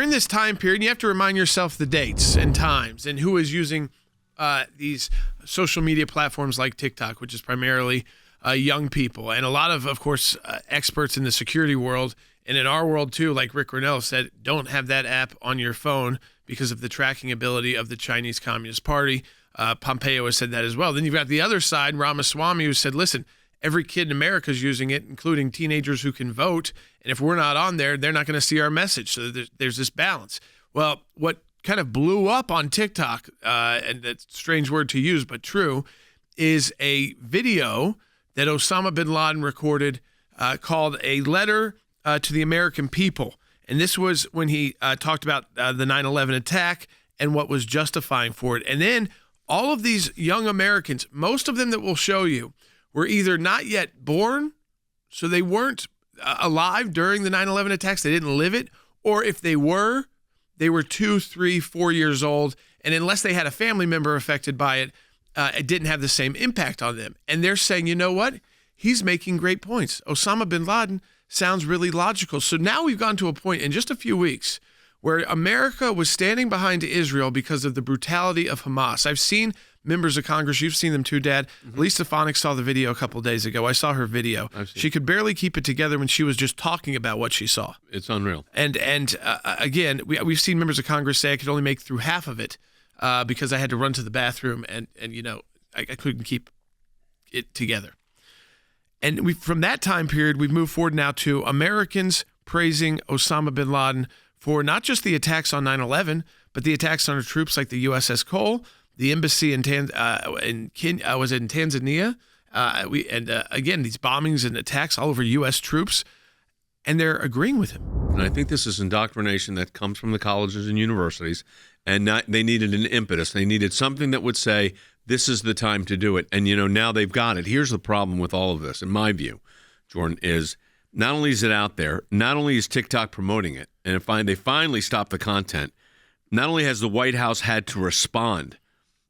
during this time period, you have to remind yourself the dates and times and who is using these social media platforms like TikTok, which is primarily young people. And a lot of course, experts in the security world and in our world too, like Rick Grinnell said, don't have that app on your phone because of the tracking ability of the Chinese Communist Party. Pompeo has said that as well. Then you've got the other side, Ramaswamy, who said, listen, every kid in America is using it, including teenagers who can vote. And if we're not on there, they're not going to see our message. So there's this balance. Well, what kind of blew up on TikTok, and that's a strange word to use, but true, is a video that Osama bin Laden recorded called A Letter to the American People. And this was when he talked about the 9/11 attack and what was justifying for it. And then all of these young Americans, most of them that we'll show you, were either not yet born, so they weren't alive during the 9/11 attacks, they didn't live it, or if they were 2, 3, 4 years old, and unless they had a family member affected by it, it didn't have the same impact on them. And they're saying, you know what? He's making great points. Osama bin Laden sounds really logical. So now we've gone to a point in just a few weeks where America was standing behind Israel because of the brutality of Hamas. I've seen members of Congress, you've seen them too, Dad. Lee Stefanik saw the video a couple days ago. I saw her video. She could barely keep it together when she was just talking about what she saw. It's unreal. And again, we've seen members of Congress say I could only make through half of it because I had to run to the bathroom and you know, I couldn't keep it together. And from that time period, we've moved forward now to Americans praising Osama bin Laden for not just the attacks on 9/11, but the attacks on our troops like the USS Cole, the embassy in Tanzania, again, these bombings and attacks all over U.S. troops, and they're agreeing with him. And I think this is indoctrination that comes from the colleges and universities, and they needed an impetus. They needed something that would say, this is the time to do it. And, you know, now they've got it. Here's the problem with all of this, in my view, Jordan, is not only is it out there, not only is TikTok promoting it, and if they finally stop the content, not only has the White House had to respond,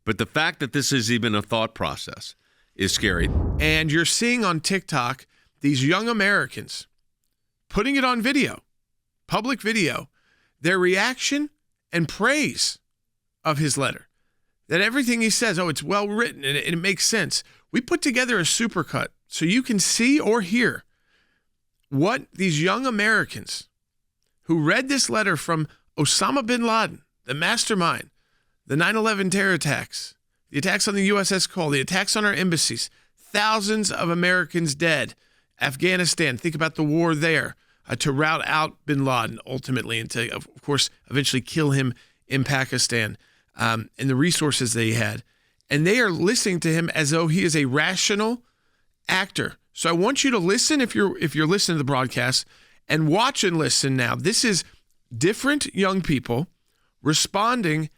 but the fact that this is even a thought process is scary. And you're seeing on TikTok these young Americans putting it on video, public video, their reaction and praise of his letter. That everything he says, it's well written and it makes sense. We put together a supercut so you can see or hear what these young Americans who read this letter from Osama bin Laden, the mastermind, the 9/11 terror attacks, the attacks on the USS Cole, the attacks on our embassies, thousands of Americans dead. Afghanistan, think about the war there to rout out bin Laden ultimately and to, of course, eventually kill him in Pakistan. And the resources they had. And they are listening to him as though he is a rational actor. So I want you to listen if you're listening to the broadcast, and watch and listen now. This is different young people responding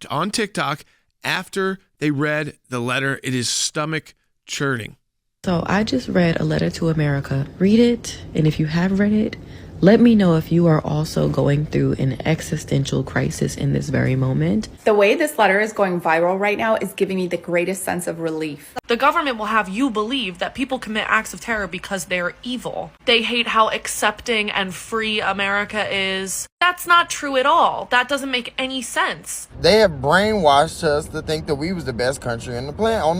on TikTok after they read the letter. It is stomach churning. So I just read A Letter to America. Read it, and if you have read it, let me know if you are also going through an existential crisis in this very moment. The way this letter is going viral right now is giving me the greatest sense of relief. The government will have you believe that people commit acts of terror because they're evil. They hate how accepting and free America is. That's not true at all. That doesn't make any sense. They have brainwashed us to think that we was the best country on the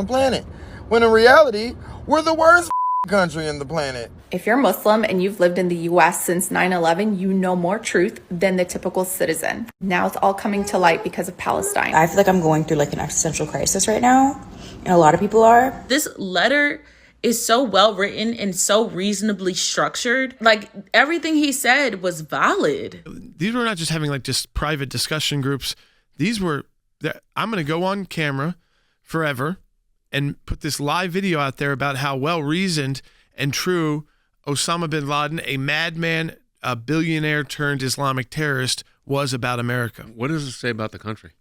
planet. When in reality, we're the worst country on the planet. If you're Muslim and you've lived in the U.S. since 9/11, you know more truth than the typical citizen. Now it's all coming to light because of Palestine. I feel like I'm going through like an existential crisis right now, and a lot of people are. This letter is so well written and so reasonably structured. Like, everything he said was valid. These were not just having like just private discussion groups. These were, I'm going to go on camera forever and put this live video out there about how well-reasoned and true Osama bin Laden, a madman, a billionaire turned Islamic terrorist, was about America. What does it say about the country?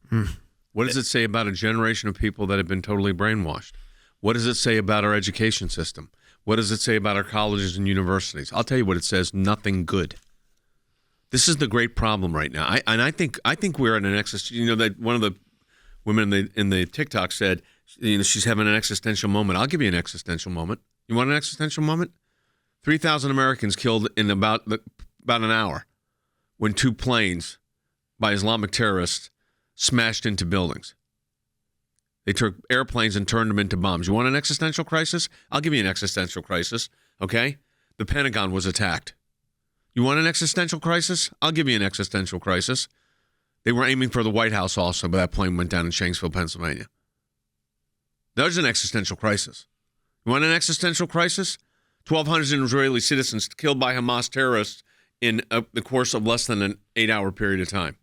What does it say about a generation of people that have been totally brainwashed? What does it say about our education system? What does it say about our colleges and universities? I'll tell you what it says: nothing good. This is the great problem right now. I think we're at an existential. You know, that one of the women in the TikTok said, you know, she's having an existential moment. I'll give you an existential moment. You want an existential moment? 3,000 Americans killed in about an hour when 2 planes by Islamic terrorists smashed into buildings. They took airplanes and turned them into bombs. You want an existential crisis? I'll give you an existential crisis, okay? The Pentagon was attacked. You want an existential crisis? I'll give you an existential crisis. They were aiming for the White House also, but that plane went down in Shanksville, Pennsylvania. There's an existential crisis. You want an existential crisis? 1,200 Israeli citizens killed by Hamas terrorists in the course of less than an 8-hour period of time.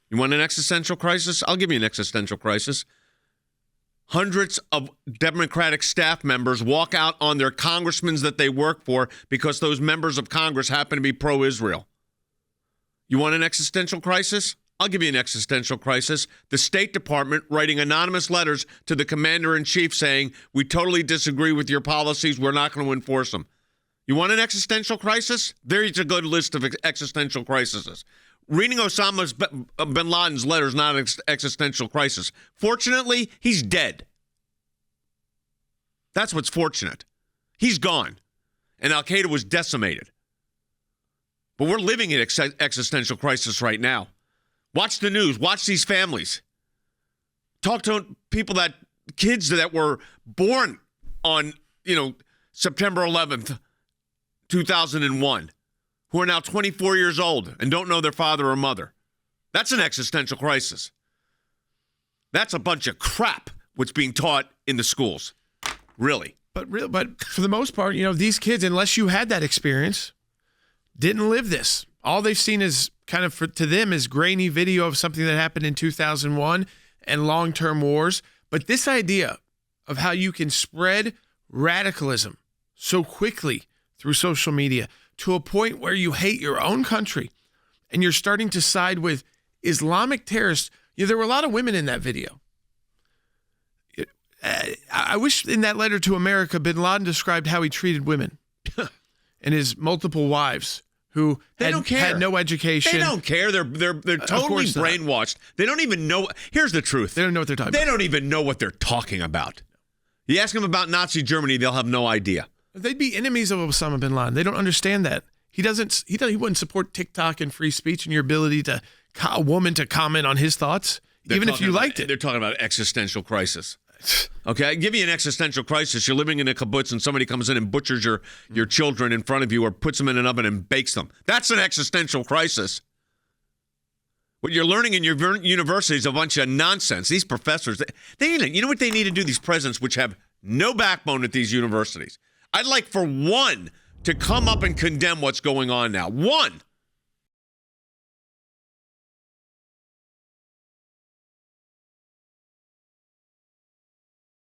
You want an existential crisis? I'll give you an existential crisis. Hundreds of Democratic staff members walk out on their congressmen that they work for because those members of Congress happen to be pro-Israel. You want an existential crisis? I'll give you an existential crisis. The State Department writing anonymous letters to the commander-in-chief saying, we totally disagree with your policies, we're not going to enforce them. You want an existential crisis? There's a good list of existential crises. Reading Osama bin Laden's letter is not an existential crisis. Fortunately, he's dead. That's what's fortunate. He's gone. And Al-Qaeda was decimated. But we're living in existential crisis right now. Watch the news. Watch these families. Talk to kids that were born on, September 11th, 2001. Who are now 24 years old and don't know their father or mother. That's an existential crisis. That's a bunch of crap what's being taught in the schools. Really. But for the most part, these kids, unless you had that experience, didn't live this. All they've seen is kind of, to them, is grainy video of something that happened in 2001 and long-term wars. But this idea of how you can spread radicalism so quickly through social media to a point where you hate your own country and you're starting to side with Islamic terrorists. There were a lot of women in that video. I wish in that letter to America, bin Laden described how he treated women and his multiple wives who had no education. They don't care. They're totally brainwashed. They don't even know. Here's the truth. They don't know what they're talking about. They don't even know what they're talking about. You ask them about Nazi Germany, they'll have no idea. They'd be enemies of Osama bin Laden. They don't understand that. He wouldn't support TikTok and free speech and your ability to a woman to comment on his thoughts, even if you liked it. They're talking about existential crisis. Okay, I give you an existential crisis. You're living in a kibbutz and somebody comes in and butchers your children in front of you or puts them in an oven and bakes them. That's an existential crisis. What you're learning in your university is a bunch of nonsense. These professors, you know what they need to do, these presidents, which have no backbone at these universities? I'd like for one to come up and condemn what's going on now. One.